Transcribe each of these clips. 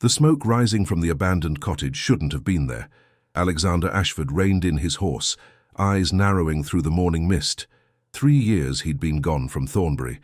The smoke rising from the abandoned cottage shouldn't have been there. Alexander Ashford reined in his horse, eyes narrowing through the morning mist. 3 years he'd been gone from Thornbury,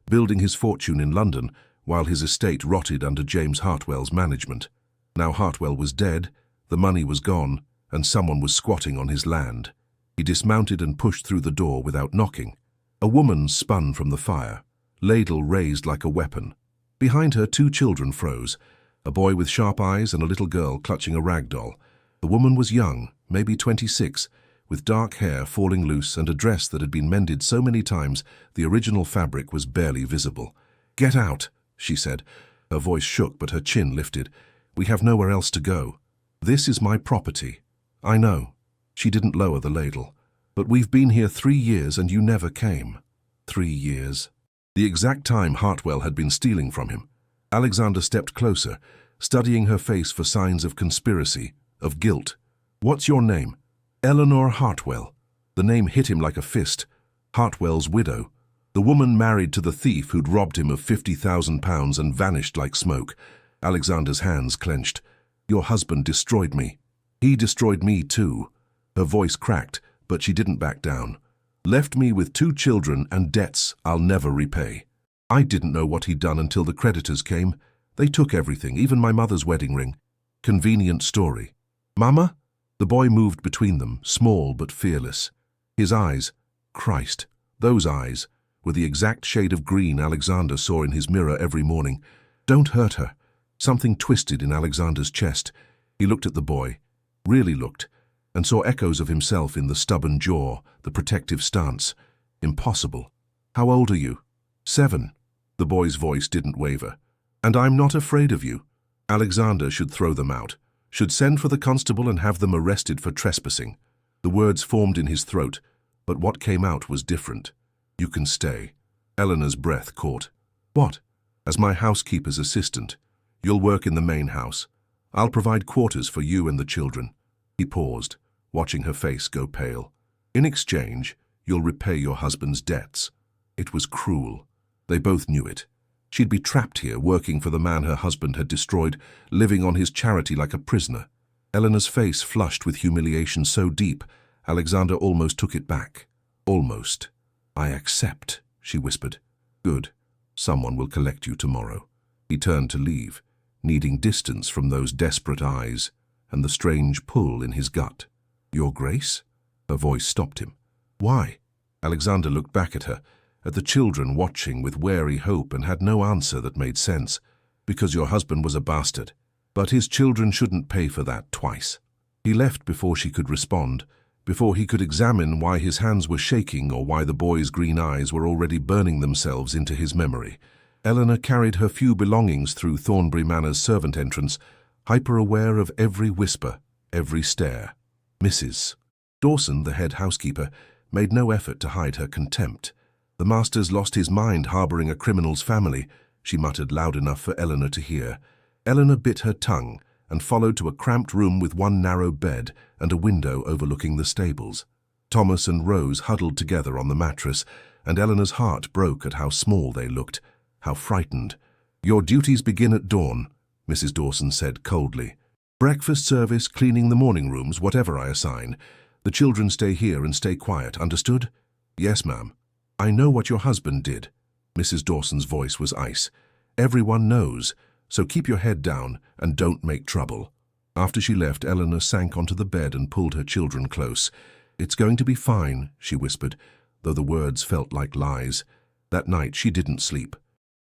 building his fortune in London, while his estate rotted under James Hartwell's management. Now Hartwell was dead, the money was gone, and someone was squatting on his land. He dismounted and pushed through the door without knocking. A woman spun from the fire, ladle raised like a weapon. Behind her 2 children froze, a boy with sharp eyes and a little girl clutching a rag doll. The woman was young, maybe 26, with dark hair falling loose and a dress that had been mended so many times the original fabric was barely visible. "Get out," she said. Her voice shook, but her chin lifted. "We have nowhere else to go. This is my property." "I know." She didn't lower the ladle. "But we've been here 3 years and you never came." 3 years. The exact time Hartwell had been stealing from him. Alexander stepped closer, studying her face for signs of conspiracy, of guilt. "What's your name?" "Eleanor Hartwell." The name hit him like a fist. Hartwell's widow. The woman married to the thief who'd robbed him of £50,000 and vanished like smoke. Alexander's hands clenched. "Your husband destroyed me." "He destroyed me too." Her voice cracked, but she didn't back down. "Left me with 2 children and debts I'll never repay. I didn't know what he'd done until the creditors came. They took everything, even my mother's wedding ring." Convenient story. "Mama?" The boy moved between them, small but fearless. His eyes, Christ, those eyes, were the exact shade of green Alexander saw in his mirror every morning. "Don't hurt her." Something twisted in Alexander's chest. He looked at the boy, really looked, and saw echoes of himself in the stubborn jaw, the protective stance. Impossible. "How old are you?" 7. The boy's voice didn't waver. "And I'm not afraid of you." Alexander should throw them out, should send for the constable and have them arrested for trespassing. The words formed in his throat, but what came out was different. "You can stay." Eleanor's breath caught. "What?" "As my housekeeper's assistant. You'll work in the main house. I'll provide quarters for you and the children." He paused, watching her face go pale. "In exchange, you'll repay your husband's debts." It was cruel. They both knew it. She'd be trapped here, working for the man her husband had destroyed, living on his charity like a prisoner. Eleanor's face flushed with humiliation so deep, Alexander almost took it back. Almost. "I accept," she whispered. "Good. Someone will collect you tomorrow." He turned to leave, needing distance from those desperate eyes and the strange pull in his gut. "Your Grace?" Her voice stopped him. "Why?" Alexander looked back at her, at the children watching with wary hope, and had no answer that made sense. "Because your husband was a bastard. But his children shouldn't pay for that twice." He left before she could respond, before he could examine why his hands were shaking or why the boy's green eyes were already burning themselves into his memory. Eleanor carried her few belongings through Thornbury Manor's servant entrance, hyper-aware of every whisper, every stare. Mrs. Dawson, the head housekeeper, made no effort to hide her contempt. "The master's lost his mind harbouring a criminal's family," she muttered loud enough for Eleanor to hear. Eleanor bit her tongue and followed to a cramped room with one narrow bed and a window overlooking the stables. Thomas and Rose huddled together on the mattress, and Eleanor's heart broke at how small they looked, how frightened. "Your duties begin at dawn," Mrs. Dawson said coldly. "Breakfast service, cleaning the morning rooms, whatever I assign. The children stay here and stay quiet, understood?" "Yes, ma'am." "I know what your husband did." Mrs. Dawson's voice was ice. "Everyone knows, so keep your head down and don't make trouble." After she left, Eleanor sank onto the bed and pulled her children close. "It's going to be fine," she whispered, though the words felt like lies. That night she didn't sleep.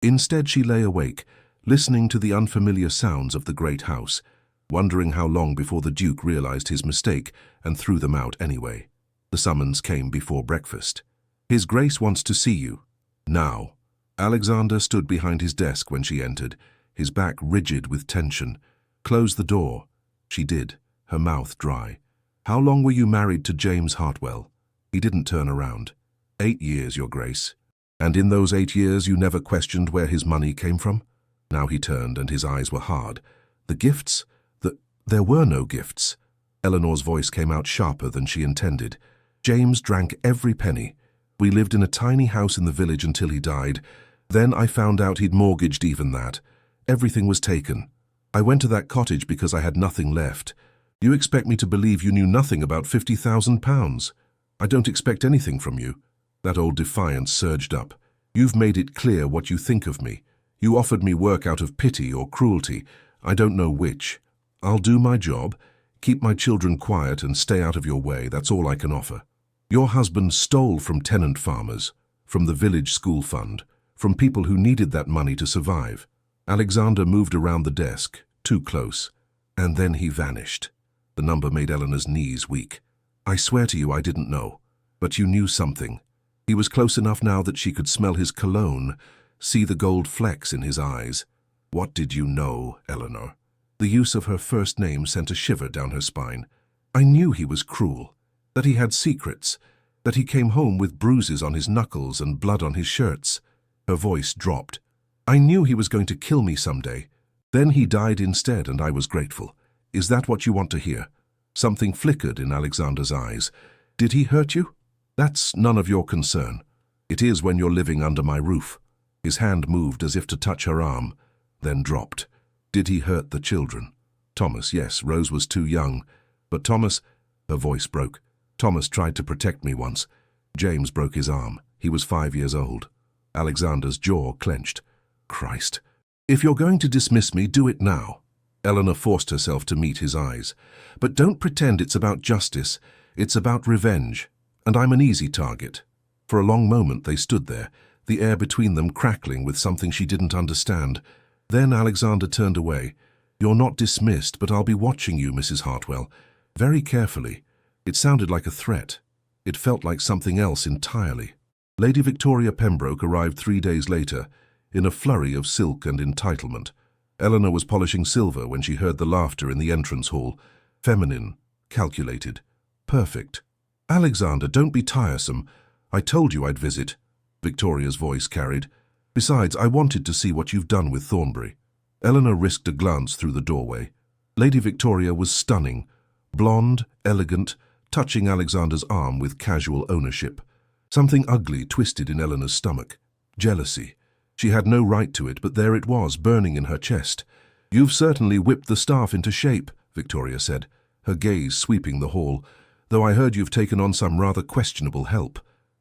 Instead she lay awake, listening to the unfamiliar sounds of the great house, wondering how long before the Duke realized his mistake and threw them out anyway. The summons came before breakfast. "His Grace wants to see you." "Now." Alexander stood behind his desk when she entered, his back rigid with tension. "Close the door." She did, her mouth dry. "How long were you married to James Hartwell?" He didn't turn around. 8 years, Your Grace." "And in those 8 years you never questioned where his money came from?" Now he turned and his eyes were hard. "The gifts? There were no gifts." Eleanor's voice came out sharper than she intended. "James drank every penny. We lived in a tiny house in the village until he died. Then I found out he'd mortgaged even that. Everything was taken." I went to that cottage because I had nothing left. You expect me to believe you knew nothing about £50,000? I don't expect anything from you." That old defiance surged up. "You've made it clear what you think of me. You offered me work out of pity or cruelty. I don't know which. I'll do my job, keep my children quiet and stay out of your way. That's all I can offer. Your husband stole from tenant farmers, from the village school fund, from people who needed that money to survive." Alexander moved around the desk, too close, and then he vanished. The number made Eleanor's knees weak. "I swear to you I didn't know, but you knew something." He was close enough now that she could smell his cologne, see the gold flecks in his eyes. "What did you know, Eleanor?" The use of her first name sent a shiver down her spine. "I knew he was cruel, that he had secrets, that he came home with bruises on his knuckles and blood on his shirts." Her voice dropped. "I knew he was going to kill me someday. Then he died instead, and I was grateful. Is that what you want to hear?" Something flickered in Alexander's eyes. "Did he hurt you? That's none of your concern. It is when you're living under my roof." His hand moved as if to touch her arm, then dropped. "Did he hurt the children?" "Thomas, yes. Rose was too young. But Thomas—" Her voice broke. "Thomas tried to protect me once. James broke his arm. He was 5 years old." Alexander's jaw clenched. "Christ. If you're going to dismiss me, do it now." Eleanor forced herself to meet his eyes. "But don't pretend it's about justice. It's about revenge. And I'm an easy target." For a long moment they stood there, the air between them crackling with something she didn't understand. Then Alexander turned away. "You're not dismissed, but I'll be watching you, Mrs. Hartwell, very carefully." It sounded like a threat. It felt like something else entirely. Lady Victoria Pembroke arrived 3 days later, in a flurry of silk and entitlement. Eleanor was polishing silver when she heard the laughter in the entrance hall. Feminine, calculated, perfect. "Alexander, don't be tiresome. I told you I'd visit," Victoria's voice carried. "Besides, I wanted to see what you've done with Thornbury." Eleanor risked a glance through the doorway. Lady Victoria was stunning, blonde, elegant, touching Alexander's arm with casual ownership. Something ugly twisted in Eleanor's stomach. Jealousy. She had no right to it, but there it was, burning in her chest. "You've certainly whipped the staff into shape," Victoria said, her gaze sweeping the hall, "though I heard you've taken on some rather questionable help."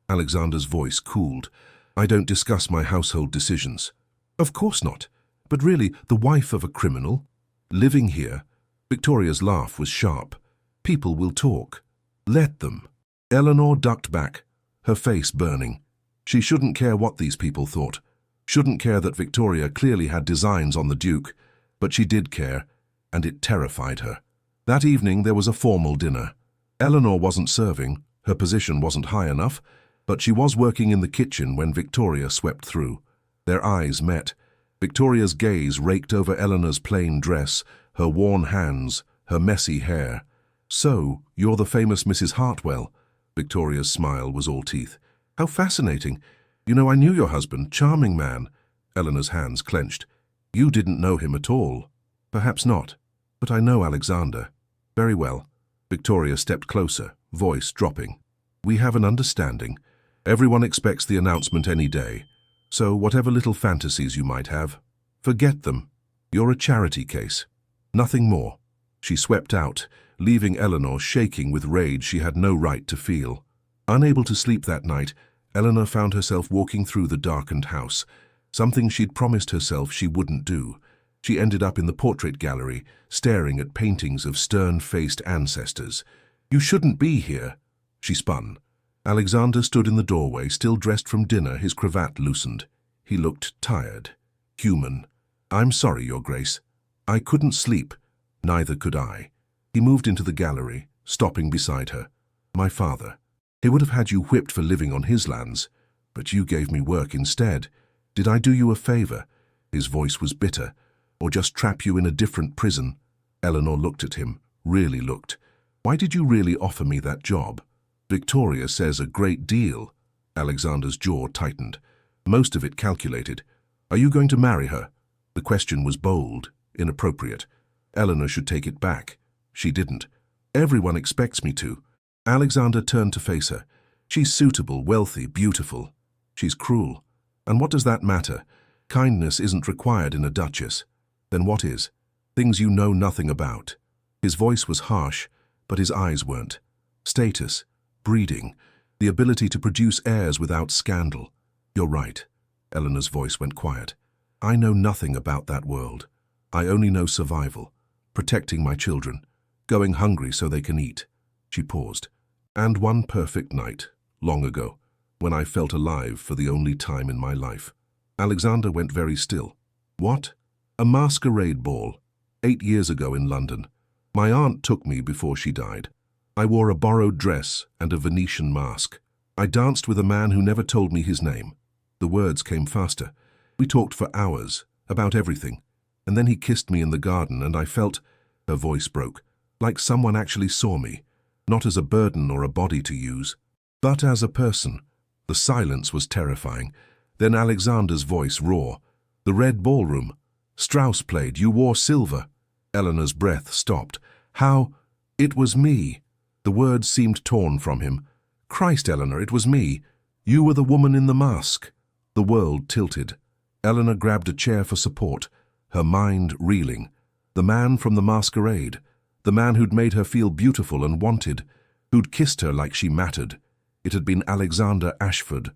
Alexander's voice cooled. "I don't discuss my household decisions." "Of course not. But really, the wife of a criminal? Living here?" Victoria's laugh was sharp. "People will talk. Let them." Eleanor ducked back, her face burning. She shouldn't care what these people thought. Shouldn't care that Victoria clearly had designs on the Duke. But she did care, and it terrified her. That evening there was a formal dinner. Eleanor wasn't serving, her position wasn't high enough, but she was working in the kitchen when Victoria swept through. Their eyes met. Victoria's gaze raked over Eleanor's plain dress, her worn hands, her messy hair. "So, you're the famous Mrs. Hartwell." Victoria's smile was all teeth. "How fascinating. You know, I knew your husband, charming man." Eleanor's hands clenched. "You didn't know him at all." "Perhaps not, but I know Alexander." "Very well." Victoria stepped closer, voice dropping. "We have an understanding. Everyone expects the announcement any day. So whatever little fantasies you might have, forget them. You're a charity case. Nothing more." She swept out, leaving Eleanor shaking with rage she had no right to feel. Unable to sleep that night, Eleanor found herself walking through the darkened house, something she'd promised herself she wouldn't do. She ended up in the portrait gallery, staring at paintings of stern-faced ancestors. "You shouldn't be here." She spun. Alexander stood in the doorway, still dressed from dinner, his cravat loosened. He looked tired, human. "I'm sorry, Your Grace. I couldn't sleep." Neither could I. He moved into the gallery, stopping beside her. "My father. He would have had you whipped for living on his lands, but you gave me work instead. Did I do you a favor?" His voice was bitter. "Or just trap you in a different prison?" Eleanor looked at him, really looked. "Why did you really offer me that job?" "Victoria says a great deal." Alexander's jaw tightened. Most of it calculated. "Are you going to marry her?" The question was bold, inappropriate. Eleanor should take it back. She didn't. "Everyone expects me to." Alexander turned to face her. "She's suitable, wealthy, beautiful. She's cruel. And what does that matter? Kindness isn't required in a duchess. Then what is?" Things you know nothing about. His voice was harsh, but his eyes weren't. Status, breeding, the ability to produce heirs without scandal. You're right. Eleanor's voice went quiet. I know nothing about that world. I only know survival, protecting my children, going hungry so they can eat. She paused. And one perfect night, long ago, when I felt alive for the only time in my life. Alexander went very still. What? A masquerade ball, 8 years ago in London. My aunt took me before she died. I wore a borrowed dress and a Venetian mask. I danced with a man who never told me his name. The words came faster. We talked for hours, about everything. And then he kissed me in the garden and I felt, her voice broke, like someone actually saw me, not as a burden or a body to use, but as a person. The silence was terrifying. Then Alexander's voice raw. The Red Ballroom. Strauss played. You wore silver. Eleanor's breath stopped. How? It was me. The words seemed torn from him. Christ, Eleanor, it was me. You were the woman in the mask. The world tilted. Eleanor grabbed a chair for support, her mind reeling. The man from the masquerade. The man who'd made her feel beautiful and wanted, who'd kissed her like she mattered. It had been Alexander Ashford.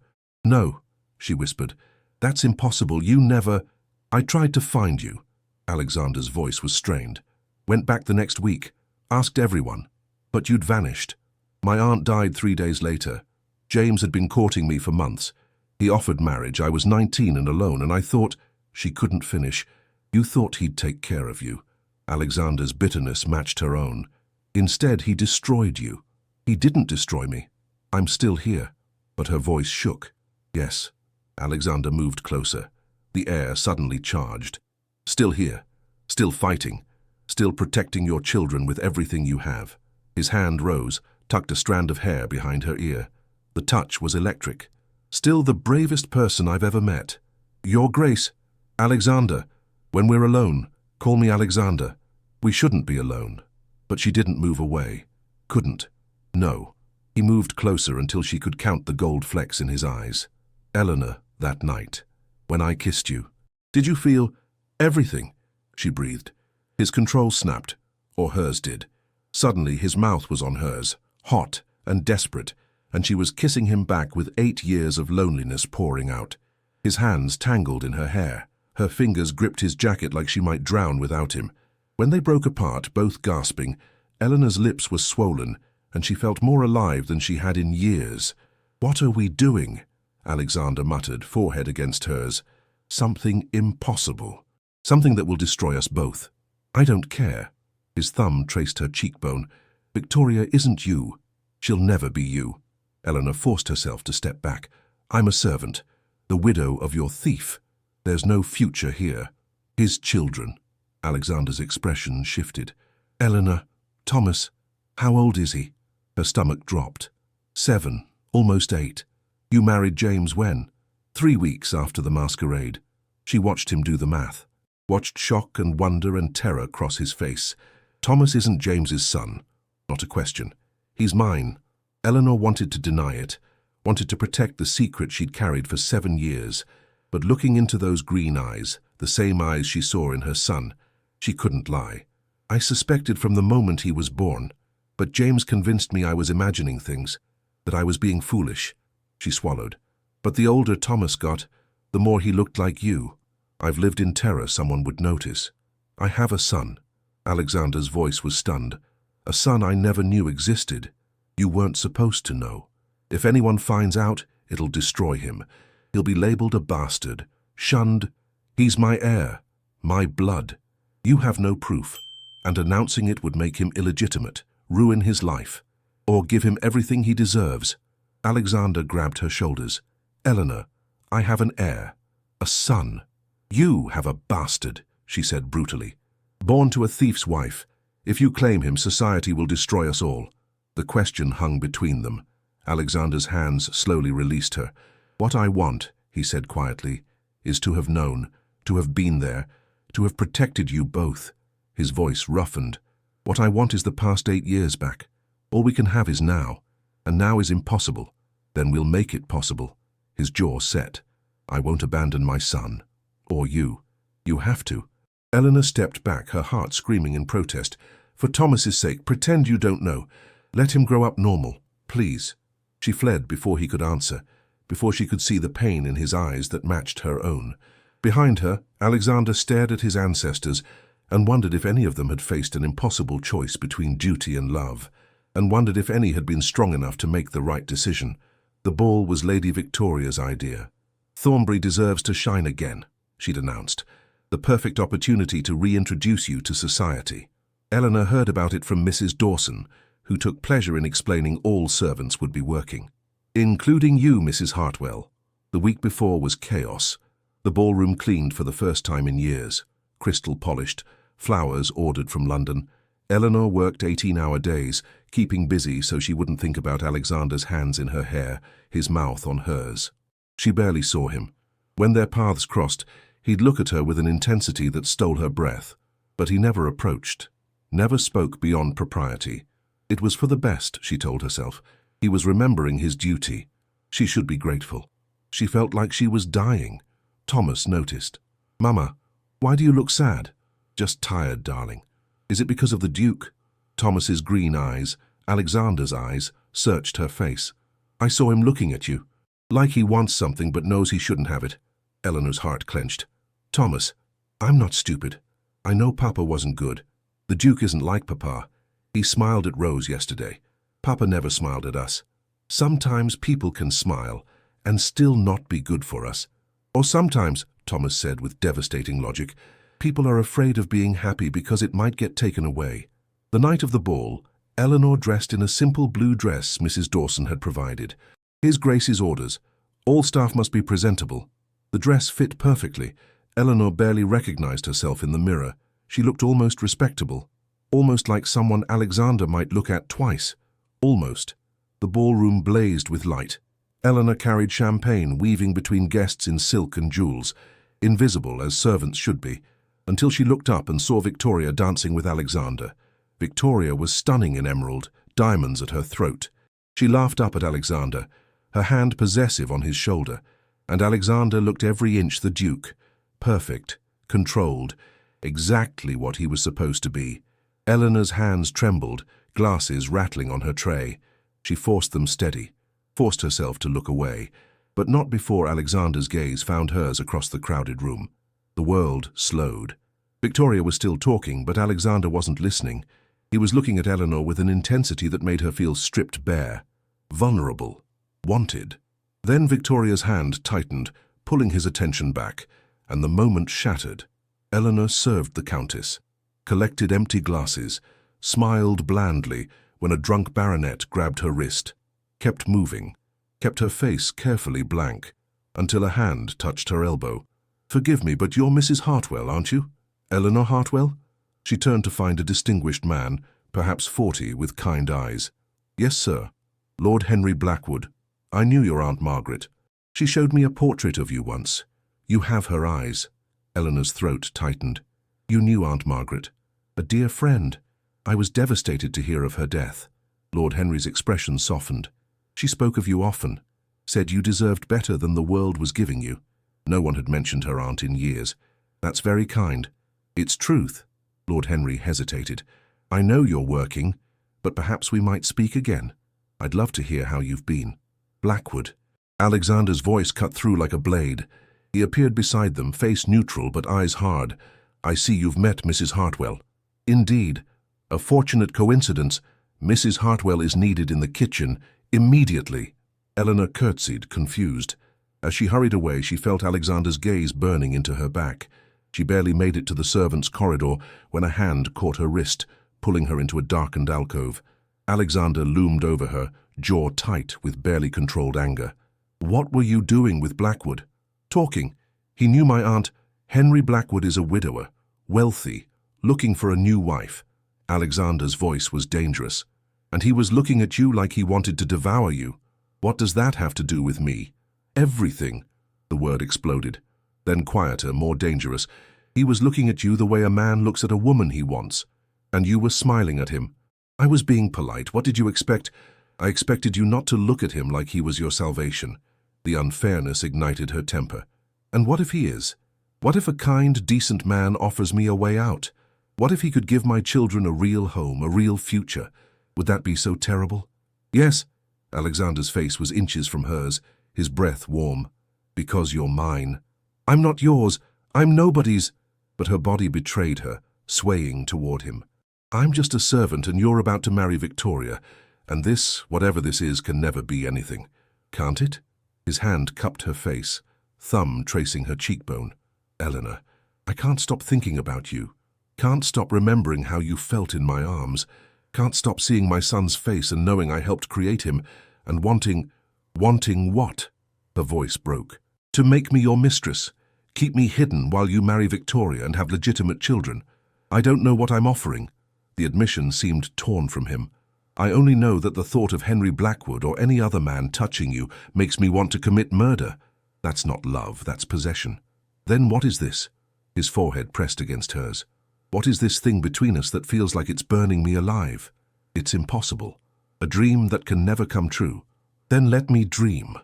No, she whispered. That's impossible. You never... I tried to find you. Alexander's voice was strained. Went back the next week. Asked everyone. But you'd vanished. My aunt died 3 days later. James had been courting me for months. He offered marriage. I was 19 and alone, and I thought... She couldn't finish. You thought he'd take care of you. Alexander's bitterness matched her own. Instead, he destroyed you. He didn't destroy me. I'm still here. But her voice shook. Yes. Alexander moved closer. The air suddenly charged. Still here. Still fighting. Still protecting your children with everything you have. His hand rose, tucked a strand of hair behind her ear. The touch was electric. Still the bravest person I've ever met. Your Grace. Alexander. When we're alone, call me Alexander. We shouldn't be alone. But she didn't move away. Couldn't. No. He moved closer until she could count the gold flecks in his eyes. Eleanor, that night. When I kissed you. Did you feel everything? She breathed. His control snapped, or hers did. Suddenly his mouth was on hers, hot and desperate, and she was kissing him back with 8 years of loneliness pouring out. His hands tangled in her hair. Her fingers gripped his jacket like she might drown without him. When they broke apart, both gasping, Eleanor's lips were swollen, and she felt more alive than she had in years. What are we doing? Alexander muttered, forehead against hers. Something impossible. Something that will destroy us both. I don't care. His thumb traced her cheekbone. Victoria isn't you. She'll never be you. Eleanor forced herself to step back. I'm a servant, the widow of your thief. There's no future here. His children. Alexander's expression shifted. Eleanor, Thomas, how old is he? Her stomach dropped. 7, almost 8. You married James when? 3 weeks after the masquerade. She watched him do the math. Watched shock and wonder and terror cross his face. Thomas isn't James's son. Not a question. He's mine. Eleanor wanted to deny it, wanted to protect the secret she'd carried for 7 years. But looking into those green eyes, the same eyes she saw in her son, she couldn't lie. I suspected from the moment he was born, but James convinced me I was imagining things, that I was being foolish. She swallowed. But the older Thomas got, the more he looked like you. I've lived in terror someone would notice. I have a son. Alexander's voice was stunned. A son I never knew existed. You weren't supposed to know. If anyone finds out, it'll destroy him. He'll be labeled a bastard, shunned. He's my heir, my blood. You have no proof, and announcing it would make him illegitimate, ruin his life, or give him everything he deserves. Alexander grabbed her shoulders. Eleanor, I have an heir, a son. You have a bastard, she said brutally. Born to a thief's wife. If you claim him, society will destroy us all. The question hung between them. Alexander's hands slowly released her. What I want, he said quietly, is to have known, to have been there, to have protected you both. His voice roughened. What I want is the past 8 years back. All we can have is now, and now is impossible. Then we'll make it possible. His jaw set. I won't abandon my son. Or you. You have to. Eleanor stepped back, her heart screaming in protest. For Thomas's sake, pretend you don't know. Let him grow up normal, please. She fled before he could answer, before she could see the pain in his eyes that matched her own. Behind her, Alexander stared at his ancestors and wondered if any of them had faced an impossible choice between duty and love, and wondered if any had been strong enough to make the right decision. The ball was Lady Victoria's idea. Thornbury deserves to shine again, she'd announced. The perfect opportunity to reintroduce you to society. Eleanor heard about it from Mrs. Dawson, who took pleasure in explaining all servants would be working. Including you, Mrs. Hartwell. The week before was chaos. The ballroom cleaned for the first time in years. Crystal polished, flowers ordered from London. Eleanor worked 18-hour days, keeping busy so she wouldn't think about Alexander's hands in her hair, his mouth on hers. She barely saw him. When their paths crossed, he'd look at her with an intensity that stole her breath. But he never approached, never spoke beyond propriety. It was for the best, she told herself. He was remembering his duty. She should be grateful. She felt like she was dying. Thomas noticed. "Mama, why do you look sad?" "Just tired, darling." "Is it because of the Duke?" Thomas's green eyes, Alexander's eyes, searched her face. "I saw him looking at you. Like he wants something but knows he shouldn't have it." Eleanor's heart clenched. "Thomas, I'm not stupid. I know Papa wasn't good. The Duke isn't like Papa. He smiled at Rose yesterday. Papa never smiled at us. Sometimes people can smile and still not be good for us. Or sometimes," Thomas said with devastating logic, "people are afraid of being happy because it might get taken away." The night of the ball, Eleanor dressed in a simple blue dress Mrs. Dawson had provided. His Grace's orders. All staff must be presentable. The dress fit perfectly. Eleanor barely recognized herself in the mirror. She looked almost respectable. Almost like someone Alexander might look at twice. Almost. The ballroom blazed with light. Eleanor carried champagne, weaving between guests in silk and jewels, invisible as servants should be, until she looked up and saw Victoria dancing with Alexander. Victoria was stunning in emerald, diamonds at her throat. She laughed up at Alexander, her hand possessive on his shoulder, and Alexander looked every inch the Duke. Perfect, controlled, exactly what he was supposed to be. Eleanor's hands trembled, glasses rattling on her tray. She forced them steady, forced herself to look away, but not before Alexander's gaze found hers across the crowded room. The world slowed. Victoria was still talking, but Alexander wasn't listening. He was looking at Eleanor with an intensity that made her feel stripped bare, vulnerable, wanted. Then Victoria's hand tightened, pulling his attention back, and the moment shattered. Eleanor served the Countess, collected empty glasses, smiled blandly when a drunk baronet grabbed her wrist, kept moving, kept her face carefully blank, until a hand touched her elbow. "Forgive me, but you're Mrs. Hartwell, aren't you? Eleanor Hartwell?" She turned to find a distinguished man, perhaps 40, with kind eyes. "Yes, sir. Lord Henry Blackwood. I knew your Aunt Margaret. She showed me a portrait of you once. You have her eyes." Eleanor's throat tightened. "You knew Aunt Margaret. A dear friend. I was devastated to hear of her death." Lord Henry's expression softened. "She spoke of you often, said you deserved better than the world was giving you." No one had mentioned her aunt in years. "That's very kind. It's truth." Lord Henry hesitated. "I know you're working, but perhaps we might speak again. I'd love to hear how you've been." "Blackwood." Alexander's voice cut through like a blade. He appeared beside them, face neutral but eyes hard. "I see you've met Mrs. Hartwell." "Indeed. A fortunate coincidence. Mrs. Hartwell is needed in the kitchen, immediately." Eleanor curtsied, confused. As she hurried away, she felt Alexander's gaze burning into her back. She barely made it to the servants' corridor when a hand caught her wrist, pulling her into a darkened alcove. Alexander loomed over her, jaw tight with barely controlled anger. "What were you doing with Blackwood?" "Talking. He knew my aunt. Henry Blackwood is a widower, wealthy, looking for a new wife." Alexander's voice was dangerous. "And he was looking at you like he wanted to devour you. What does that have to do with me?" "Everything." The word exploded. Then quieter, more dangerous. "He was looking at you the way a man looks at a woman he wants. And you were smiling at him." "I was being polite. What did you expect?" "I expected you not to look at him like he was your salvation." The unfairness ignited her temper. "And what if he is? What if a kind, decent man offers me a way out? What if he could give my children a real home, a real future? Would that be so terrible? Yes. Alexander's face was inches from hers, his breath warm. Because you're mine. I'm not yours. I'm nobody's. But her body betrayed her, swaying toward him. I'm just a servant and you're about to marry Victoria, and this, whatever this is, can never be anything. Can't it? His hand cupped her face, thumb tracing her cheekbone. Eleanor, I can't stop thinking about you. Can't stop remembering how you felt in my arms. Can't stop seeing my son's face and knowing I helped create him, and wanting what? Her voice broke. To make me your mistress. Keep me hidden while you marry Victoria and have legitimate children. I don't know what I'm offering. The admission seemed torn from him. I only know that the thought of Henry Blackwood or any other man touching you makes me want to commit murder. That's not love, that's possession. Then what is this? His forehead pressed against hers. What is this thing between us that feels like it's burning me alive? It's impossible. A dream that can never come true. Then let me dream.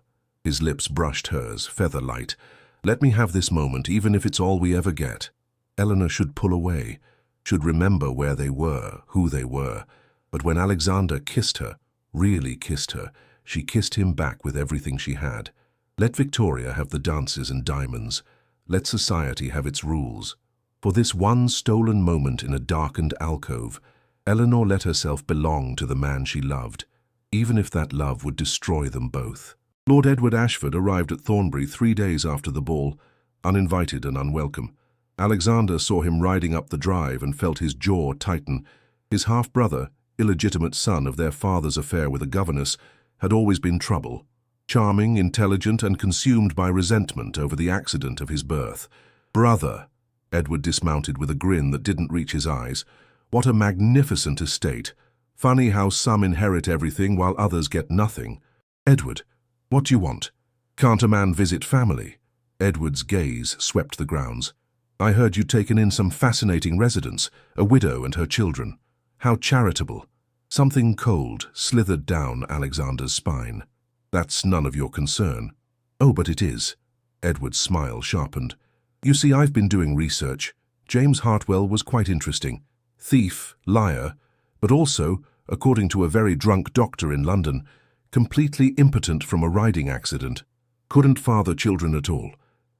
His lips brushed hers, feather-light. Let me have this moment, even if it's all we ever get. Eleanor should pull away, should remember where they were, who they were. But when Alexander kissed her, really kissed her, she kissed him back with everything she had. Let Victoria have the dances and diamonds. Let society have its rules. For this one stolen moment in a darkened alcove, Eleanor let herself belong to the man she loved, even if that love would destroy them both. Lord Edward Ashford arrived at Thornbury 3 days after the ball, uninvited and unwelcome. Alexander saw him riding up the drive and felt his jaw tighten. His half-brother, illegitimate son of their father's affair with a governess, had always been trouble. Charming, intelligent, and consumed by resentment over the accident of his birth. Brother! Edward dismounted with a grin that didn't reach his eyes. What a magnificent estate. Funny how some inherit everything while others get nothing. Edward, what do you want? Can't a man visit family? Edward's gaze swept the grounds. I heard you'd taken in some fascinating residents, a widow and her children. How charitable. Something cold slithered down Alexander's spine. That's none of your concern. Oh, but it is. Edward's smile sharpened. You see, I've been doing research. James Hartwell was quite interesting. Thief, liar, but also, according to a very drunk doctor in London, completely impotent from a riding accident. Couldn't father children at all.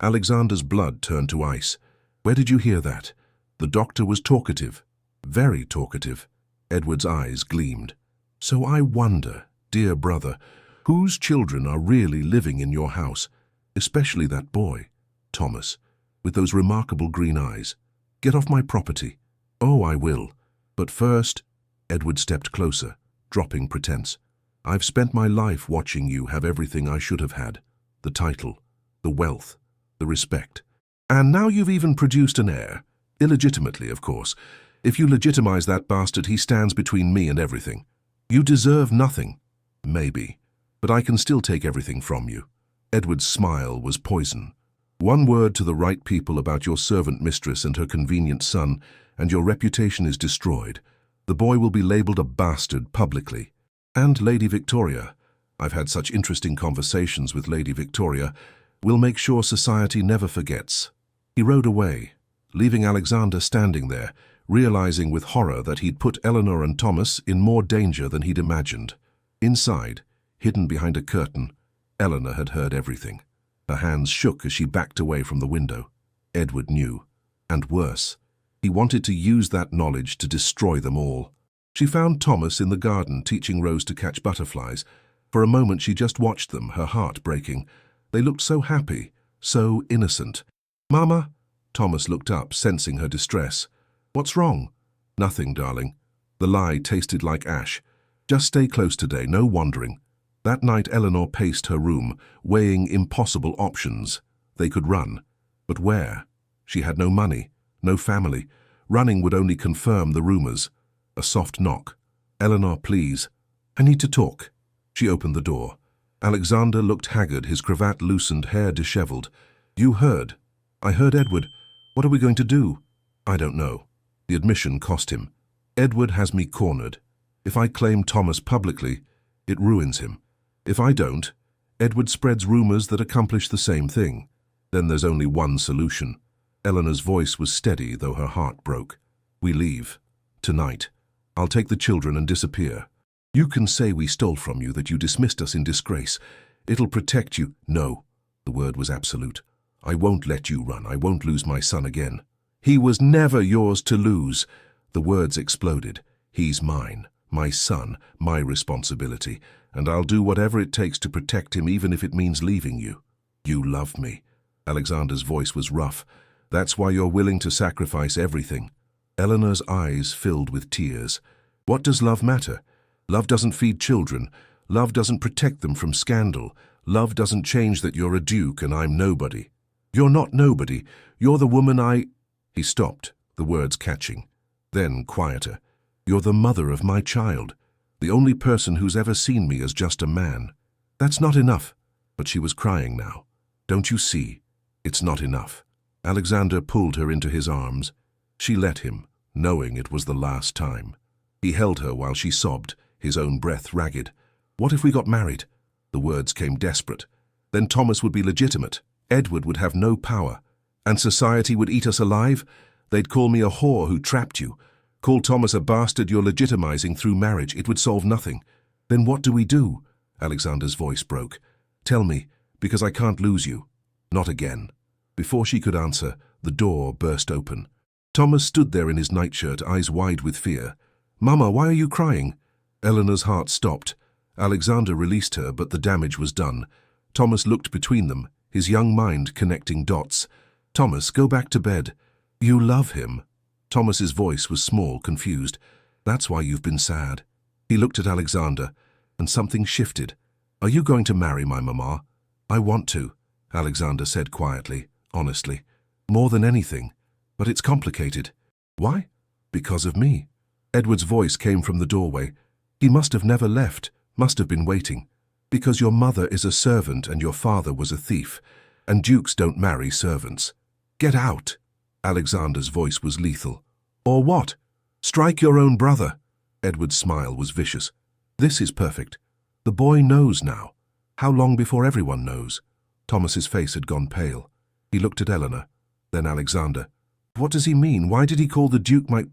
Alexander's blood turned to ice. Where did you hear that? The doctor was talkative. Very talkative. Edward's eyes gleamed. So I wonder, dear brother, whose children are really living in your house? Especially that boy, Thomas, with those remarkable green eyes. Get off my property. Oh, I will. But first, Edward stepped closer, dropping pretense. I've spent my life watching you have everything I should have had. The title, the wealth, the respect. And now you've even produced an heir. Illegitimately, of course. If you legitimize that bastard, he stands between me and everything. You deserve nothing. Maybe. But I can still take everything from you. Edward's smile was poison. One word to the right people about your servant mistress and her convenient son, and your reputation is destroyed. The boy will be labeled a bastard publicly. And Lady Victoria, I've had such interesting conversations with Lady Victoria, will make sure society never forgets. He rode away, leaving Alexander standing there, realizing with horror that he'd put Eleanor and Thomas in more danger than he'd imagined. Inside, hidden behind a curtain, Eleanor had heard everything. Her hands shook as she backed away from the window. Edward knew. And worse, he wanted to use that knowledge to destroy them all. She found Thomas in the garden teaching Rose to catch butterflies. For a moment she just watched them, her heart breaking. They looked so happy, so innocent. Mama? Thomas looked up, sensing her distress. What's wrong? Nothing, darling. The lie tasted like ash. Just stay close today, no wandering. That night Eleanor paced her room, weighing impossible options. They could run. But where? She had no money, no family. Running would only confirm the rumors. A soft knock. Eleanor, please. I need to talk. She opened the door. Alexander looked haggard, his cravat loosened, hair disheveled. You heard. I heard Edward. What are we going to do? I don't know. The admission cost him. Edward has me cornered. If I claim Thomas publicly, it ruins him. If I don't, Edward spreads rumors that accomplish the same thing. Then there's only one solution. Eleanor's voice was steady, though her heart broke. "We leave. Tonight. I'll take the children and disappear. You can say we stole from you, that you dismissed us in disgrace. It'll protect you." "No." The word was absolute. "I won't let you run. I won't lose my son again." "He was never yours to lose." The words exploded. "He's mine. My son. My responsibility. And I'll do whatever it takes to protect him, even if it means leaving you." "You love me." Alexander's voice was rough. "That's why you're willing to sacrifice everything." Eleanor's eyes filled with tears. "What does love matter? Love doesn't feed children. Love doesn't protect them from scandal. Love doesn't change that you're a duke and I'm nobody." "You're not nobody. You're the woman I—" He stopped, the words catching. Then, quieter. "You're the mother of my child. The only person who's ever seen me as just a man." "That's not enough." But she was crying now. "Don't you see? It's not enough." Alexander pulled her into his arms. She let him, knowing it was the last time. He held her while she sobbed, his own breath ragged. "What if we got married?" The words came desperate. "Then Thomas would be legitimate. Edward would have no power. And society would eat us alive? They'd call me a whore who trapped you. Call Thomas a bastard you're legitimizing through marriage. It would solve nothing." "Then what do we do?" Alexander's voice broke. "Tell me, because I can't lose you." "Not again." Before she could answer, the door burst open. Thomas stood there in his nightshirt, eyes wide with fear. "Mama, why are you crying?" Eleanor's heart stopped. Alexander released her, but the damage was done. Thomas looked between them, his young mind connecting dots. "Thomas, go back to bed." "You love him." Thomas's voice was small, confused. "That's why you've been sad." He looked at Alexander, and something shifted. "Are you going to marry my mama?" "I want to," Alexander said quietly, honestly. "More than anything. But it's complicated." "Why?" "Because of me." Edward's voice came from the doorway. "He must have never left, must have been waiting. Because your mother is a servant and your father was a thief, and dukes don't marry servants. Get out." Alexander's voice was lethal. "Or what? Strike your own brother." Edward's smile was vicious. "This is perfect. The boy knows now. How long before everyone knows?" Thomas's face had gone pale. He looked at Eleanor, then Alexander. "What does he mean? Why did he call the Duke my—"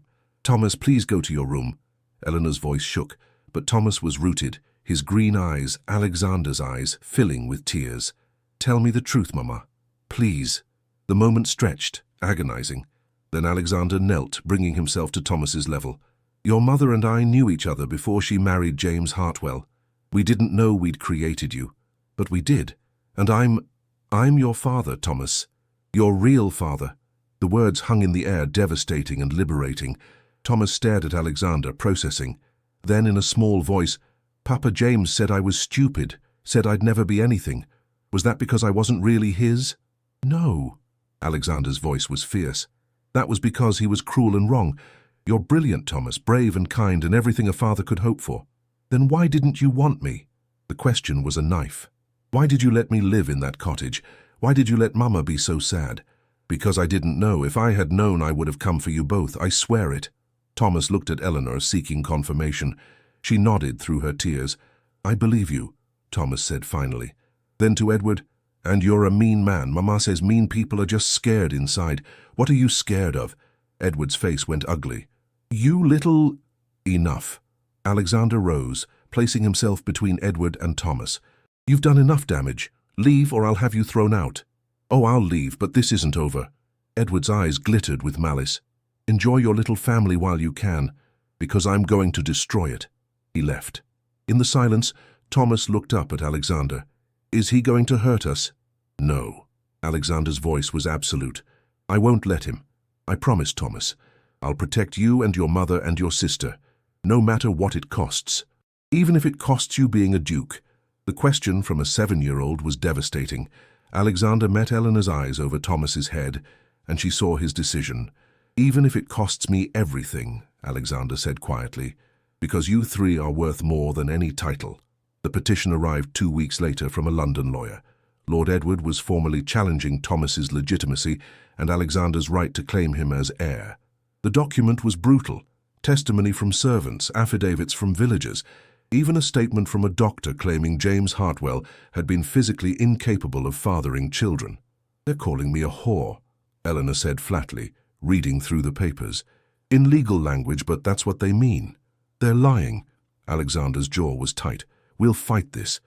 "Thomas, please go to your room." Eleanor's voice shook, but Thomas was rooted, his green eyes, Alexander's eyes, filling with tears. "Tell me the truth, Mama. Please." The moment stretched, agonizing. Then Alexander knelt, bringing himself to Thomas's level. "Your mother and I knew each other before she married James Hartwell. We didn't know we'd created you, but we did. And I'm your father, Thomas. Your real father." The words hung in the air, devastating and liberating. Thomas stared at Alexander, processing. Then, in a small voice, "Papa James said I was stupid, said I'd never be anything. Was that because I wasn't really his?" "No." Alexander's voice was fierce. "That was because he was cruel and wrong. You're brilliant, Thomas, brave and kind and everything a father could hope for. Then why didn't you want me?" The question was a knife. "Why did you let me live in that cottage? Why did you let Mama be so sad?" "Because I didn't know. If I had known, I would have come for you both. I swear it." Thomas looked at Eleanor, seeking confirmation. She nodded through her tears. "I believe you," Thomas said finally. Then to Edward, "And you're a mean man. Mama says mean people are just scared inside. What are you scared of?" Edward's face went ugly. "You little—" "Enough." Alexander rose, placing himself between Edward and Thomas. "You've done enough damage. Leave or I'll have you thrown out." "Oh, I'll leave, but this isn't over." Edward's eyes glittered with malice. "Enjoy your little family while you can, because I'm going to destroy it." He left. In the silence, Thomas looked up at Alexander. "Is he going to hurt us?" "No." Alexander's voice was absolute. "I won't let him. I promise, Thomas. I'll protect you and your mother and your sister, no matter what it costs. Even if it costs you being a duke." The question from a 7-year-old was devastating. Alexander met Eleanor's eyes over Thomas's head, and she saw his decision. "Even if it costs me everything," Alexander said quietly, "because you three are worth more than any title." The petition arrived 2 weeks later from a London lawyer. Lord Edward was formally challenging Thomas's legitimacy and Alexander's right to claim him as heir. The document was brutal. Testimony from servants, affidavits from villagers, even a statement from a doctor claiming James Hartwell had been physically incapable of fathering children. "They're calling me a whore." Eleanor said flatly, reading through the papers. In legal language, but that's what they mean. They're lying. Alexander's jaw was tight. We'll fight this.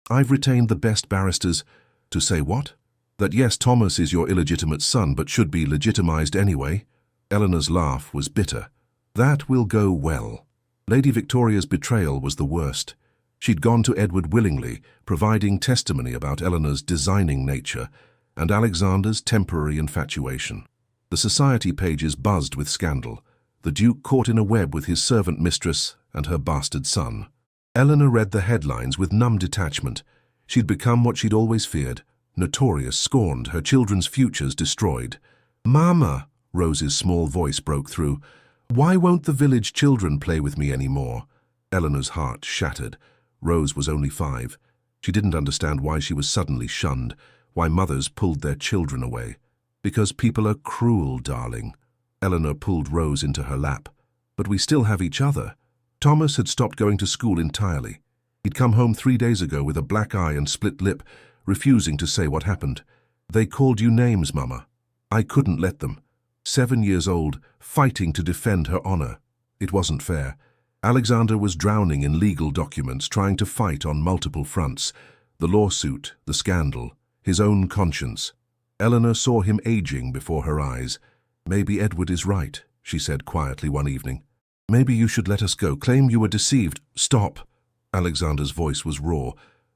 I've retained the best barristers. To say what? That yes, Thomas is your illegitimate son, but should be legitimized anyway. Eleanor's laugh was bitter. That will go well. Lady Victoria's betrayal was the worst. She'd gone to Edward willingly, providing testimony about Eleanor's designing nature and Alexander's temporary infatuation. The society pages buzzed with scandal. The Duke caught in a web with his servant mistress and her bastard son. Eleanor read the headlines with numb detachment. She'd become what she'd always feared, notorious, scorned, her children's futures destroyed. "Mama," Rose's small voice broke through, "why won't the village children play with me anymore?" Eleanor's heart shattered. Rose was only 5. She didn't understand why she was suddenly shunned, why mothers pulled their children away. "Because people are cruel, darling." Eleanor pulled Rose into her lap. "But we still have each other." Thomas had stopped going to school entirely. He'd come home 3 days ago with a black eye and split lip, refusing to say what happened. "They called you names, Mama. I couldn't let them. 7 years old, fighting to defend her honor. It wasn't fair." Alexander was drowning in legal documents, trying to fight on multiple fronts. The lawsuit, the scandal, his own conscience. Eleanor saw him aging before her eyes. "Maybe Edward is right," she said quietly one evening. "Maybe you should let us go. Claim you were deceived." "Stop." Alexander's voice was raw.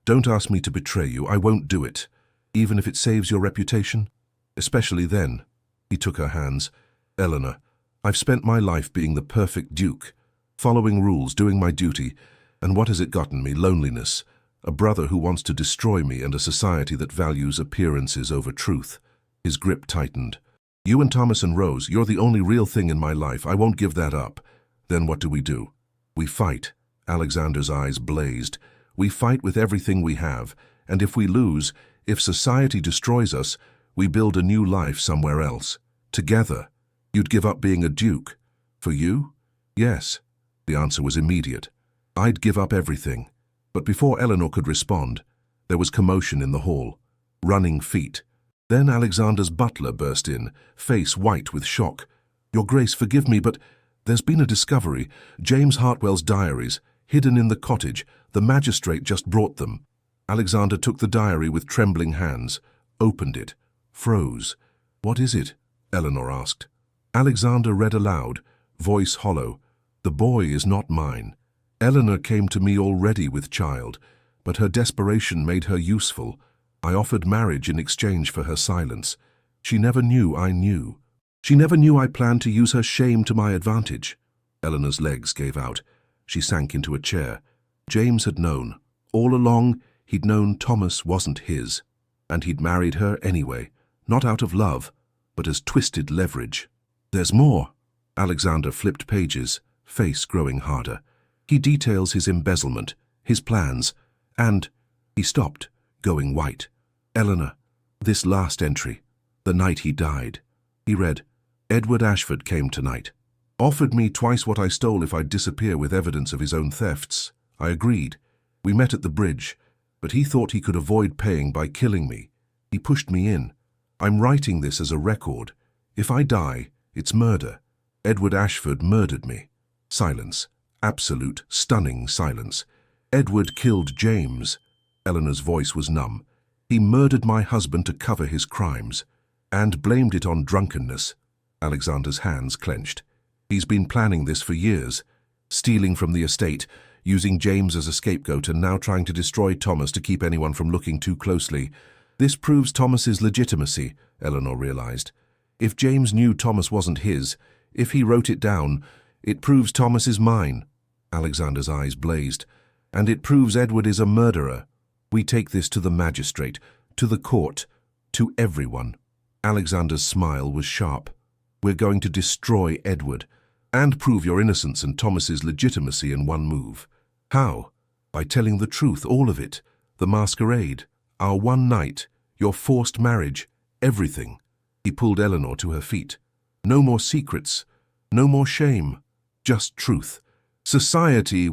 "Don't ask me to betray you. I won't do it. Even if it saves your reputation. Especially then." He took her hands. "Eleanor, I've spent my life being the perfect Duke, following rules, doing my duty, and what has it gotten me? Loneliness. A brother who wants to destroy me and a society that values appearances over truth." His grip tightened. "You and Thomas and Rose, you're the only real thing in my life. I won't give that up." "Then what do? We fight." Alexander's eyes blazed. "We fight with everything we have, and if we lose, if society destroys us, we build a new life somewhere else. Together. You'd give up being a duke. For you?" "Yes." The answer was immediate. "I'd give up everything." But before Eleanor could respond, there was commotion in the hall. Running feet. Then Alexander's butler burst in, face white with shock. "Your Grace, forgive me, but there's been a discovery. James Hartwell's diaries, hidden in the cottage. The magistrate just brought them." Alexander took the diary with trembling hands, opened it, froze. "What is it?" Eleanor asked. Alexander read aloud, voice hollow. "The boy is not mine. Eleanor came to me already with child, but her desperation made her useful. I offered marriage in exchange for her silence. She never knew I knew. She never knew I planned to use her shame to my advantage." Eleanor's legs gave out. She sank into a chair. James had known. All along, he'd known Thomas wasn't his. And he'd married her anyway, not out of love, but as twisted leverage. "There's more." Alexander flipped pages, face growing harder. He details his embezzlement, his plans, and he stopped, going white. "Eleanor, this last entry, the night he died." He read, "Edward Ashford came tonight. Offered me twice what I stole if I'd disappear with evidence of his own thefts. I agreed. We met at the bridge, but he thought he could avoid paying by killing me. He pushed me in. I'm writing this as a record. If I die, it's murder. Edward Ashford murdered me." Silence. Absolute, stunning silence. "Edward killed James." Eleanor's voice was numb. "He murdered my husband to cover his crimes, and blamed it on drunkenness." Alexander's hands clenched. "He's been planning this for years, stealing from the estate, using James as a scapegoat, and now trying to destroy Thomas to keep anyone from looking too closely. This proves Thomas's legitimacy," Eleanor realized. "If James knew Thomas wasn't his, if he wrote it down, it proves Thomas is mine." Alexander's eyes blazed. "And it proves Edward is a murderer. We take this to the magistrate, to the court, to everyone." Alexander's smile was sharp. "We're going to destroy Edward, and prove your innocence and Thomas's legitimacy in one move." "How?" "By telling the truth, all of it. The masquerade, our one night, your forced marriage, everything." He pulled Eleanor to her feet. "No more secrets, no more shame, just truth. Society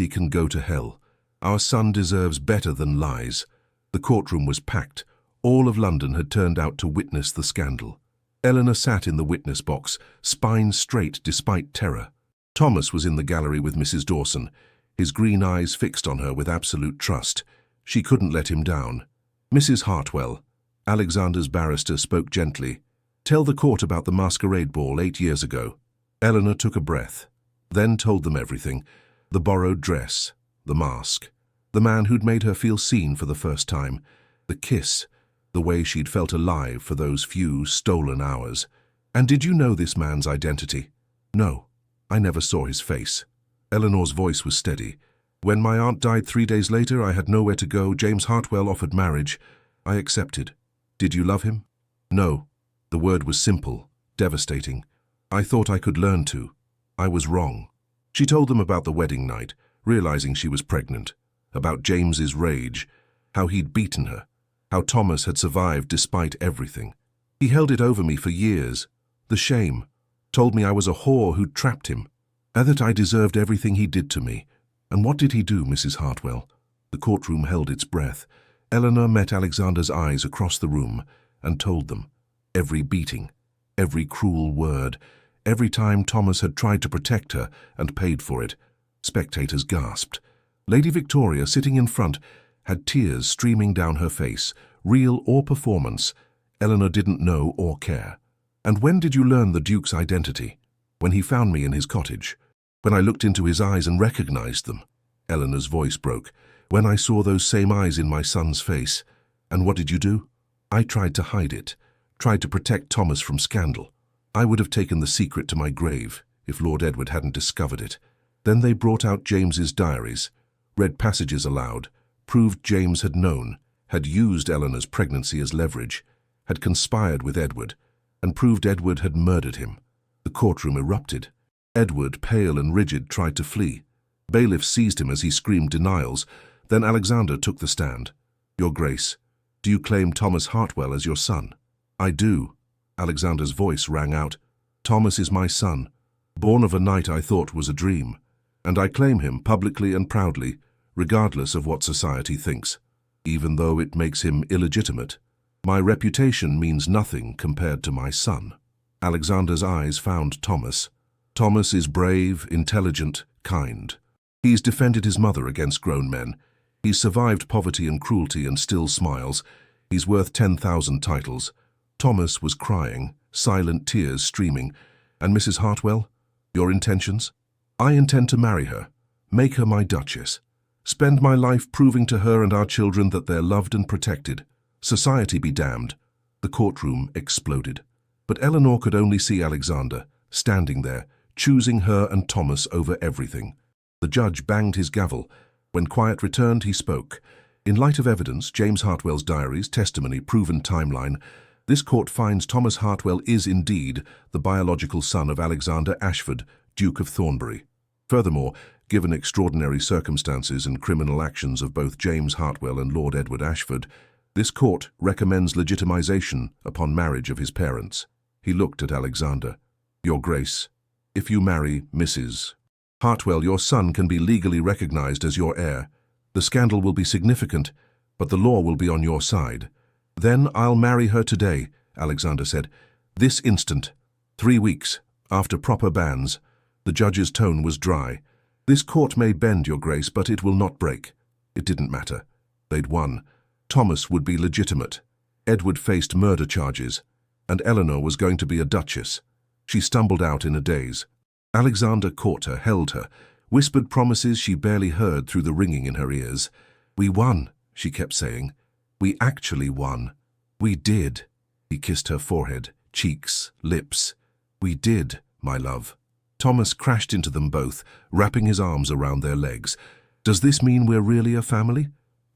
can go to hell. Our son deserves better than lies." The courtroom was packed. All of London had turned out to witness the scandal. Eleanor sat in the witness box, spine straight despite terror. Thomas was in the gallery with Mrs. Dawson, his green eyes fixed on her with absolute trust. She couldn't let him down. Mrs. Hartwell, Alexander's barrister, spoke gently. "Tell the court about the masquerade ball 8 years ago." Eleanor took a breath, then told them everything. The borrowed dress, the mask, the man who'd made her feel seen for the first time, the kiss, the way she'd felt alive for those few stolen hours. "And did you know this man's identity?" "No, I never saw his face." Eleanor's voice was steady. "When my aunt died 3 days later, I had nowhere to go. James Hartwell offered marriage. I accepted." "Did you love him?" "No." The word was simple, devastating. "I thought I could learn to. I was wrong." She told them about the wedding night, realizing she was pregnant, about James's rage, how he'd beaten her, how Thomas had survived despite everything. "He held it over me for years. The shame. Told me I was a whore who'd trapped him, and that I deserved everything he did to me." "And what did he do, Mrs. Hartwell?" The courtroom held its breath. Eleanor met Alexander's eyes across the room and told them. Every beating, every cruel word, every time Thomas had tried to protect her and paid for it. Spectators gasped. Lady Victoria, sitting in front, had tears streaming down her face, real or performance. Eleanor didn't know or care. "And when did you learn the Duke's identity?" "When he found me in his cottage. When I looked into his eyes and recognized them." Eleanor's voice broke. "When I saw those same eyes in my son's face." "And what did you do?" "I tried to hide it, tried to protect Thomas from scandal. I would have taken the secret to my grave if Lord Edward hadn't discovered it. Then they brought out James's diaries, read passages aloud, proved James had known, had used Eleanor's pregnancy as leverage, had conspired with Edward, and proved Edward had murdered him." The courtroom erupted. Edward, pale and rigid, tried to flee. Bailiffs seized him as he screamed denials. Then Alexander took the stand. "Your Grace, do you claim Thomas Hartwell as your son?" "I do." Alexander's voice rang out. "Thomas is my son, born of a night I thought was a dream, and I claim him publicly and proudly, regardless of what society thinks, even though it makes him illegitimate. My reputation means nothing compared to my son." Alexander's eyes found Thomas. "Thomas is brave, intelligent, kind. He's defended his mother against grown men. He's survived poverty and cruelty and still smiles. He's worth 10,000 titles." Thomas was crying, silent tears streaming. "And Mrs. Hartwell, your intentions?" "I intend to marry her, make her my Duchess, spend my life proving to her and our children that they're loved and protected. Society be damned." The courtroom exploded. But Eleanor could only see Alexander, standing there, choosing her and Thomas over everything. The judge banged his gavel. When quiet returned, he spoke. "In light of evidence, James Hartwell's diaries, testimony, proven timeline, this court finds Thomas Hartwell is indeed the biological son of Alexander Ashford, Duke of Thornbury. Furthermore, given extraordinary circumstances and criminal actions of both James Hartwell and Lord Edward Ashford, this court recommends legitimization upon marriage of his parents." He looked at Alexander. "Your Grace, if you marry Mrs. Hartwell, your son can be legally recognized as your heir. The scandal will be significant, but the law will be on your side." "Then I'll marry her today," Alexander said. "This instant. 3 weeks, after proper bans." The judge's tone was dry. "This court may bend, Your Grace, but it will not break." It didn't matter. They'd won. Thomas would be legitimate. Edward faced murder charges, and Eleanor was going to be a duchess. She stumbled out in a daze. Alexander caught her, held her, whispered promises she barely heard through the ringing in her ears. "We won," she kept saying. "We actually won. We did." He kissed her forehead, cheeks, lips. "We did, my love." Thomas crashed into them both, wrapping his arms around their legs. "Does this mean we're really a family?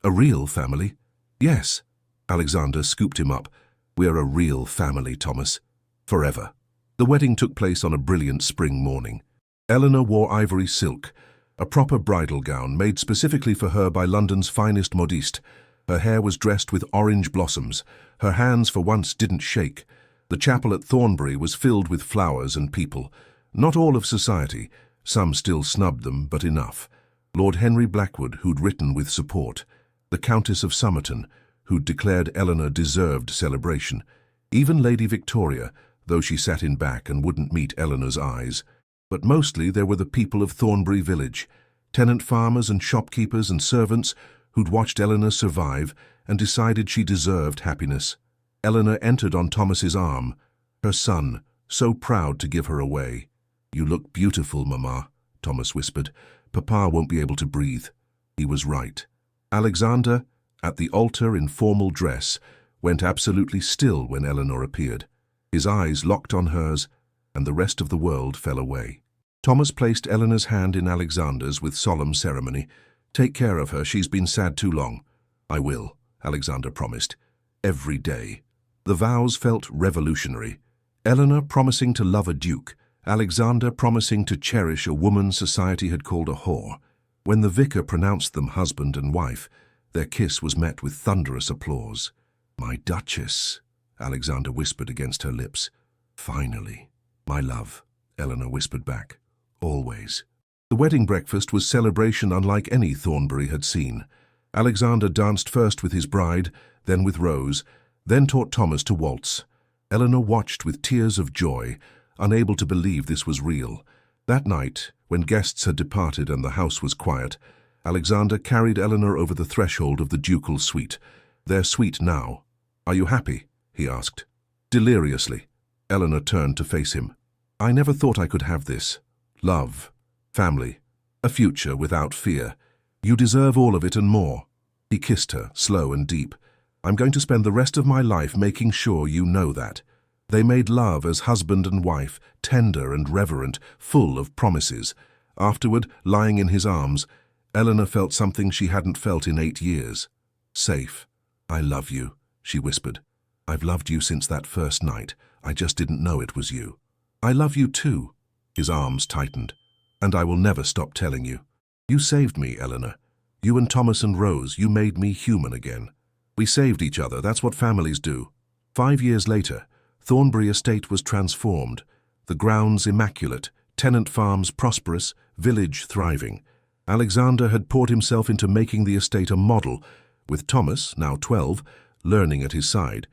A real family?" "Yes." Alexander scooped him up. "We're a real family, Thomas. Forever." The wedding took place on a brilliant spring morning. Eleanor wore ivory silk, a proper bridal gown made specifically for her by London's finest modiste. Her hair was dressed with orange blossoms. Her hands for once didn't shake. The chapel at Thornbury was filled with flowers and people. Not all of society. Some still snubbed them, but enough. Lord Henry Blackwood, who'd written with support. The Countess of Somerton, who'd declared Eleanor deserved celebration. Even Lady Victoria, though she sat in back and wouldn't meet Eleanor's eyes. But mostly there were the people of Thornbury Village, tenant farmers and shopkeepers and servants who'd watched Eleanor survive and decided she deserved happiness. Eleanor entered on Thomas's arm, her son, so proud to give her away. "You look beautiful, Mama," Thomas whispered. "Papa won't be able to breathe." He was right. Alexander, at the altar in formal dress, went absolutely still when Eleanor appeared. His eyes locked on hers, and the rest of the world fell away. Thomas placed Eleanor's hand in Alexander's with solemn ceremony. "Take care of her, she's been sad too long." "I will," Alexander promised. "Every day." The vows felt revolutionary. Eleanor promising to love a duke, Alexander promising to cherish a woman society had called a whore. When the vicar pronounced them husband and wife, their kiss was met with thunderous applause. "My Duchess," Alexander whispered against her lips. "Finally." "My love," Eleanor whispered back. "Always." The wedding breakfast was celebration unlike any Thornbury had seen. Alexander danced first with his bride, then with Rose, then taught Thomas to waltz. Eleanor watched with tears of joy, unable to believe this was real. That night, when guests had departed and the house was quiet, Alexander carried Eleanor over the threshold of the ducal suite. "Their suite now. Are you happy?" he asked. Deliriously, Eleanor turned to face him. "I never thought I could have this. Love, family, a future without fear. You deserve all of it and more." He kissed her, slow and deep. "I'm going to spend the rest of my life making sure you know that." They made love as husband and wife, tender and reverent, full of promises. Afterward, lying in his arms, Eleanor felt something she hadn't felt in 8 years. Safe. "I love you," she whispered. "I've loved you since that first night. I just didn't know it was you." "I love you too." His arms tightened. "And I will never stop telling you. You saved me, Eleanor. You and Thomas and Rose, you made me human again. We saved each other, that's what families do." 5 years later, Thornbury Estate was transformed. The grounds immaculate, tenant farms prosperous, village thriving. Alexander had poured himself into making the estate a model, with Thomas, now 12, learning at his side.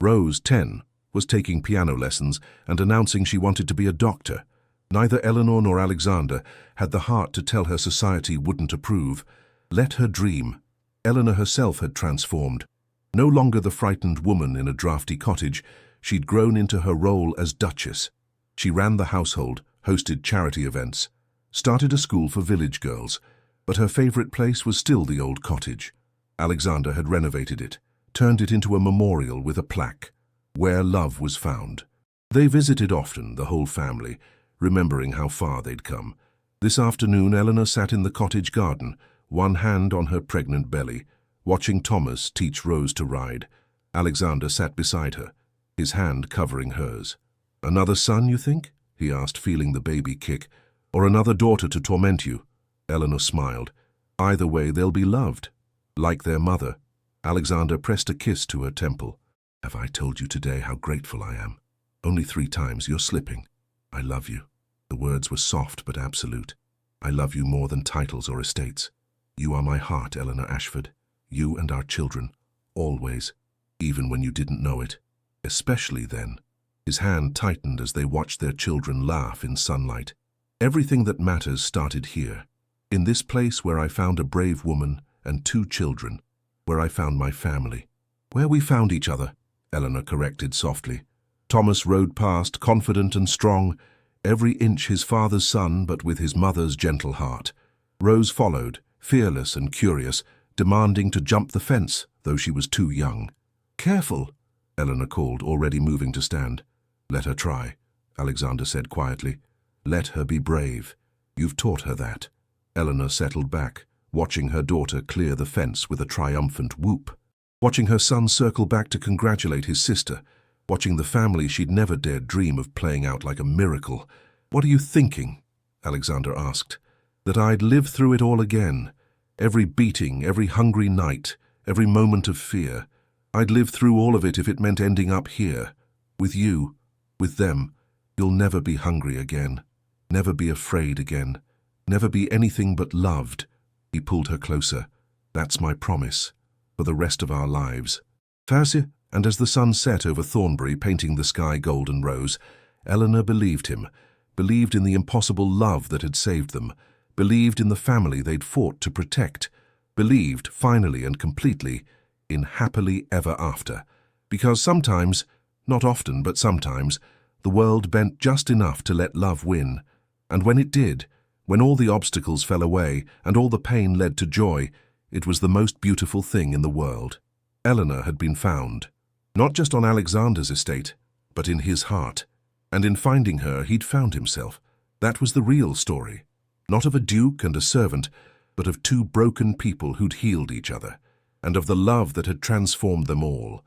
Rose, 10, was taking piano lessons and announcing she wanted to be a doctor. Neither Eleanor nor Alexander had the heart to tell her society wouldn't approve. Let her dream. Eleanor herself had transformed. No longer the frightened woman in a drafty cottage, she'd grown into her role as Duchess. She ran the household, hosted charity events, started a school for village girls, but her favorite place was still the old cottage. Alexander had renovated it, turned it into a memorial with a plaque, "Where Love Was Found." They visited often, the whole family, remembering how far they'd come. This afternoon, Eleanor sat in the cottage garden, one hand on her pregnant belly, watching Thomas teach Rose to ride. Alexander sat beside her, his hand covering hers. "Another son, you think?" he asked, feeling the baby kick. "Or another daughter to torment you?" Eleanor smiled. "Either way, they'll be loved, like their mother." Alexander pressed a kiss to her temple. "Have I told you today how grateful I am?" "Only 3 times, you're slipping." "I love you." The words were soft but absolute. "I love you more than titles or estates. You are my heart, Eleanor Ashford. You and our children. Always. Even when you didn't know it. Especially then." His hand tightened as they watched their children laugh in sunlight. "Everything that matters started here. In this place where I found a brave woman and 2 children. Where I found my family." "Where we found each other," Eleanor corrected softly. Thomas rode past, confident and strong, every inch his father's son, but with his mother's gentle heart. Rose followed, fearless and curious, demanding to jump the fence, though she was too young. "Careful," Eleanor called, already moving to stand. "Let her try," Alexander said quietly. "Let her be brave. You've taught her that." Eleanor settled back, watching her daughter clear the fence with a triumphant whoop. Watching her son circle back to congratulate his sister. Watching the family she'd never dared dream of playing out like a miracle. "What are you thinking?" Alexander asked. "That I'd live through it all again. Every beating, every hungry night, every moment of fear. I'd live through all of it if it meant ending up here. With you, with them. You'll never be hungry again. Never be afraid again. Never be anything but loved." He pulled her closer. "That's my promise." for the rest of our lives. And as the sun set over Thornbury, painting the sky golden rose, Eleanor believed him, believed in the impossible love that had saved them, believed in the family they'd fought to protect, believed, finally and completely, in happily ever after. Because sometimes, not often, but sometimes, the world bent just enough to let love win. And when it did, when all the obstacles fell away and all the pain led to joy, it was the most beautiful thing in the world. Eleanor had been found, not just on Alexander's estate, but in his heart. And in finding her, he'd found himself. That was the real story. Not of a duke and a servant, but of two broken people who'd healed each other, and of the love that had transformed them all.